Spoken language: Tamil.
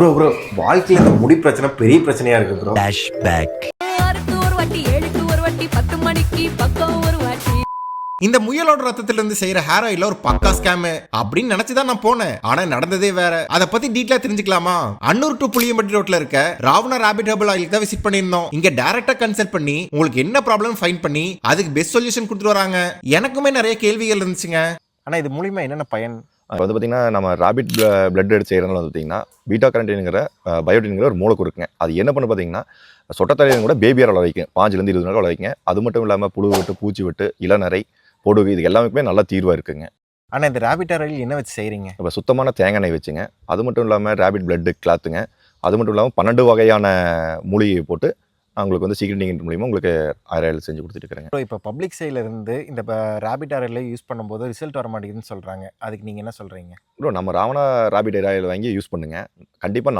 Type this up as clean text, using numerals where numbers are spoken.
ப்ரோ வாழ்க்கையில் இந்த முடி பிரச்சனை பெரிய பிரச்சனையா இருக்கு ப்ரோ. இந்த முயலோட ரத்தத்திலிருந்து செய்யற ஹேர் ஆயில ஒரு பக்கா ஸ்கேம் அப்படின்னு நினைச்சுதான் நான் போனேன். ஆனா நடந்ததே வேற. அதை பத்தி டீட்டெயிலா தெரிஞ்சுக்கலாமா? அன்னூர் டு புளியம்பட்டி ரோட்ல இருக்க ராவணா ராபிட் ஹெர்பல் ஆயில் தான் விசிட் பண்ணியிருந்தோம். இங்க டைரக்டா கன்சல்ட் பண்ணி உங்களுக்கு என்ன ப்ராப்ளம் ஃபைண்ட் பண்ணி அதுக்கு பெஸ்ட் சொல்யூஷன் கொடுத்துட்டு வராங்க. எனக்குமே நிறைய கேள்விகள் இருந்துச்சுங்க. ஆனா இது மூலியமா என்னென்ன பயன்? வந்து பார்த்தீங்கன்னா, நம்ம ராபிட் பிளட் எடுத்து செய்கிறதுனால வந்து பார்த்தீங்கன்னா, பீட்டா கரண்டின்ங்கிற பயோட்டின்ங்கிற ஒரு மூலக்கூறு இருக்குங்க. அது என்ன பண்ணு பார்த்தீங்கன்னா, சொட்டத்தலையும் கூட பேபியார் வளர வைக்கும். 5லேருந்து 20 நாள் வளர வைக்குங்க. அது மட்டும் இல்லாமல் புழு வெட்டு, பூச்சி வெட்டு, இளநரை, பொடுகு இது எல்லாமே நல்ல தீர்வாக இருக்குங்க. ஆனால் இந்த ராபிட் ஆயில் என்ன வச்சு செய்கிறீங்க? இப்போ சுத்தமான தேங்காய் எண்ணெய் வச்சுங்க. அது மட்டும் இல்லாமல் ராபிட் பிளட் கிளாத்துங்க. அது மட்டும் இல்லாமல் 12 வகையான மூலிகை போட்டு உங்களுக்கு வந்து சீக்ரெட்டிங் மூலியமாக உங்களுக்கு ஆயில் செஞ்சு கொடுத்துட்டு இருக்கிறேங்க. இப்போ பப்ளிக் சைடில் இருந்து இந்த ராபிட் ஆயில் யூஸ் பண்ணும்போது ரிசல்ட் வர மாட்டேங்குதுன்னு சொல்கிறாங்க. அதுக்கு நீங்கள் என்ன சொல்கிறீங்க? ப்ரோ நம்ம ராவணா ராபிட் ஆயில் வாங்கி யூஸ் பண்ணுங்க. கண்டிப்பாக